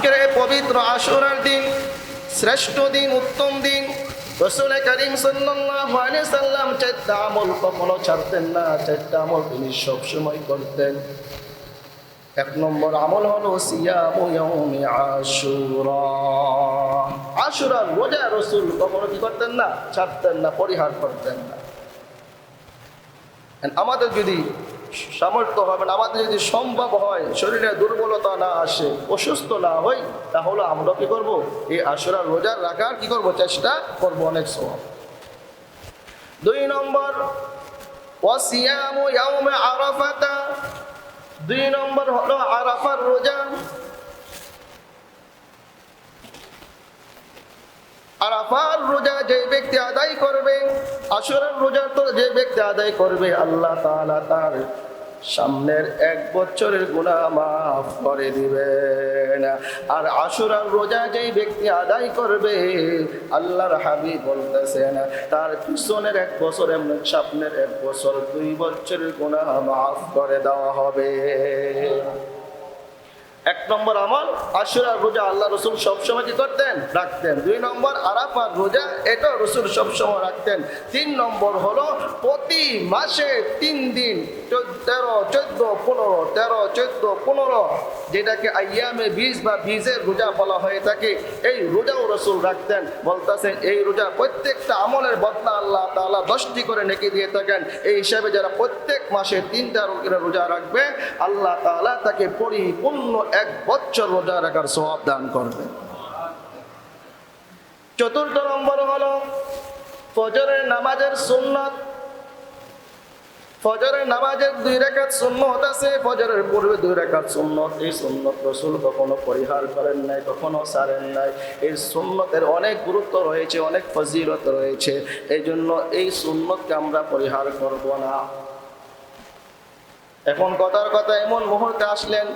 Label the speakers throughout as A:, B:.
A: আজকের এই পবিত্র আশুরার দিন, শ্রেষ্ঠ দিন, উত্তম দিন। রাসূল করিম সাল্লাল্লাহু আলাইহি সাল্লাম চারটা আমল কখনো ছাড়তেন না, চারটা আমল তিনি সবসময় করতেন। এক নম্বর আমল হলো সিয়ামু ইয়াউমি আশুরা। আশুরার রোজা রাসূল কখনো কি করতেন না? ছাড়তেন না, পরিহার করতেন না। আমাদের যদি সামর্থ্য হবে না, আমাদের যদি সম্ভব হয়, শরীরে দুর্বলতা না আসে, অসুস্থ না হই, তাহলে আমরা কি করব? এই আশুরার রোজা রাখার কি করব? চেষ্টা করব অনেক সওয়াব। দুই নম্বর ওয়াসিয়ামু ইয়াউমি আরাফাতা। দুই নম্বর হলো আরাফার রোজা। আরাফার রোজা যে ব্যক্তি আদায় করবে, আশুরার রোজা তো যে ব্যক্তি আদায় করবে, আল্লাহ তাআলা তার সামনের 1 বছরের গুনাহ মাফ করে দিবেন। আর আশুরার রোজা যেই ব্যক্তি আদায় করবে, আল্লাহর হাবিব বলতেছেন তার পিছনের 1 বছর, এমন সামনের 1 বছর, 2 বছরের গুনাহ মাফ করে দেওয়া হবে। 1 নম্বর আমল আশুরার রোজা আল্লাহ রাসূল সবসময় কি করতেন? রাখতেন। 2 নম্বর আরাফার রোজা, এটা রাসূল সবসময় রাখতেন। 3 নম্বর হলো প্রতি মাসে 3 দিন 13, 14, 15, 13, 14, 15, যেটাকে আইয়ামে বীজ বা বীজের রোজা বলা হয়ে থাকে, এই রোজাও রাসূল রাখতেন। বলতেছেন এই রোজা প্রত্যেকটা আমলের বদলা আল্লাহ তাআলা 10টি করে নেকি দিয়ে থাকেন। এই হিসাবে যারা প্রত্যেক মাসে 3টা রোজা রাখবে, আল্লাহ তাআলা তাকে পরিপূর্ণ 1 বছর রোজা রাখার সওয়াব দান করবে। 4র্থ নম্বর হলো ফজরের নামাজের সুন্নাত। ফজরের নামাজের 2 রাকাত সুন্নাত আছে। ফজরের পূর্বে 2 রাকাত সুন্নাত। এই সুন্নাত রাসূল কখনো পরিহার করেন নাই, কখনো ছাড়েন নাই। এই সুন্নতের অনেক গুরুত্ব রয়েছে, অনেক ফজিলত রয়েছে। এই জন্য এই সুন্নতকে আমরা পরিহার করব না। এখন কথার কথা, এমন মুহূর্তে আসলেন,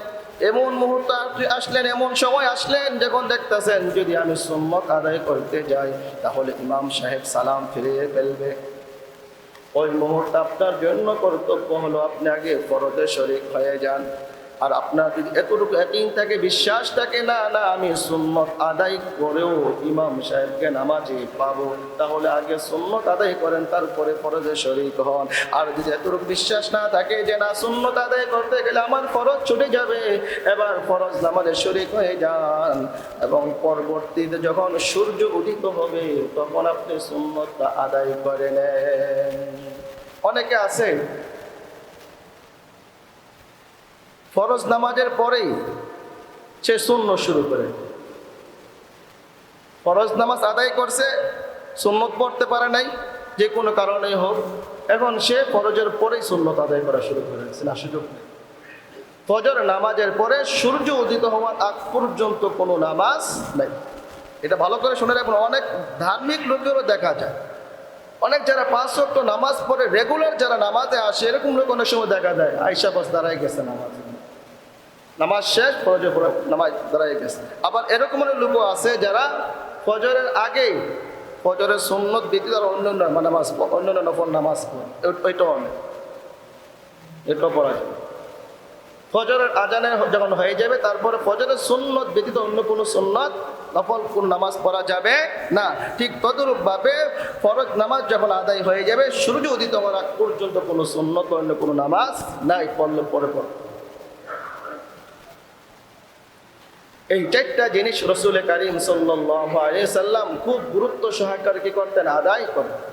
A: এমন সময় আসলেন যখন দেখতেছেন যদি আমি সুন্নত আদায় করতে যাই তাহলে ইমাম সাহেব সালাম ফিরিয়ে ফেলবে। ওই মুহূর্তে আপনার জন্য কর্তব্য হলো আপনি আগে ফরজে শরীক হয়ে যান। আর আপনার যদি এতটুকু ইয়াকিন থাকে, বিশ্বাস থাকে, না না আমি সুন্নত আদায় করেও ইমাম সাহেবকে নামাজে পাবো, তাহলে আগে সুন্নত আদায় করেন, তারপরে ফরজে শরীক হন। আর যদি এতটুকু বিশ্বাস না থাকে যে না সুন্নত আদায় করতে গেলে আমার ফরজ ছুটে যাবে, এবার ফরজ নামাজে শরীক হয়ে যান এবং পরবর্তীতে যখন সূর্য উদিত হবে তখন আপনি সুন্নতটা আদায় করে নেন। অনেকে আছে ফরজ নামাজের পরেই সে সুন্নত শুরু করে। ফরজ নামাজ আদায় করছে, সুন্নত পড়তে পারে নাই, যে কোনো কারণে হোক, এখন সে ফরজের পরেই সুন্নত আদায় করা শুরু করেছে। না, সুযোগ নেই। ফজর নামাজের পরে সূর্য উদিত হওয়ার আগ পর্যন্ত কোনো নামাজ নাই। এটা ভালো করে শুনে রাখুন। অনেক ধার্মিক লোকেরও দেখা যায়, অনেক যারা 5 ওয়াক্ত নামাজ পড়ে রেগুলার যারা নামাজে আসে, এরকম লোক অনেক সময় দেখা যায় আয়েশা বাস দাঁড়ায় গেছে, নামাজ শেষ, ফজরের পরে নামাজ দাঁড়ায় গেছে। আবার এরকম লোকও আছে যারা ফজরের আগেই ফজরের সুন্নত ব্যতীত অন্যান্য নামাজ, অন্যান্য নফল নামাজ পড়ে, ওইটাও অনেক, এটাও পড়া যাবে। ফজরের আজানে যখন হয়ে যাবে তারপরে ফজরের সুন্নত ব্যতীত অন্য কোনো সুন্নত নফল কোন নামাজ পড়া যাবে না। ঠিক তদরূপভাবে ফরজ নামাজ যখন আদায় হয়ে যাবে, সূর্য উদিত হওয়ার আগ পর্যন্ত কোনো সুন্নত অন্য কোনো নামাজ নাই, পড়লে পরে পড়ে। এই 4টা জিনিস রাসূল করিম সাল্লাল্লাহু আলাইহি সাল্লাম খুব গুরুত্ব সহকারে কি করতেন? আদায় করতেন।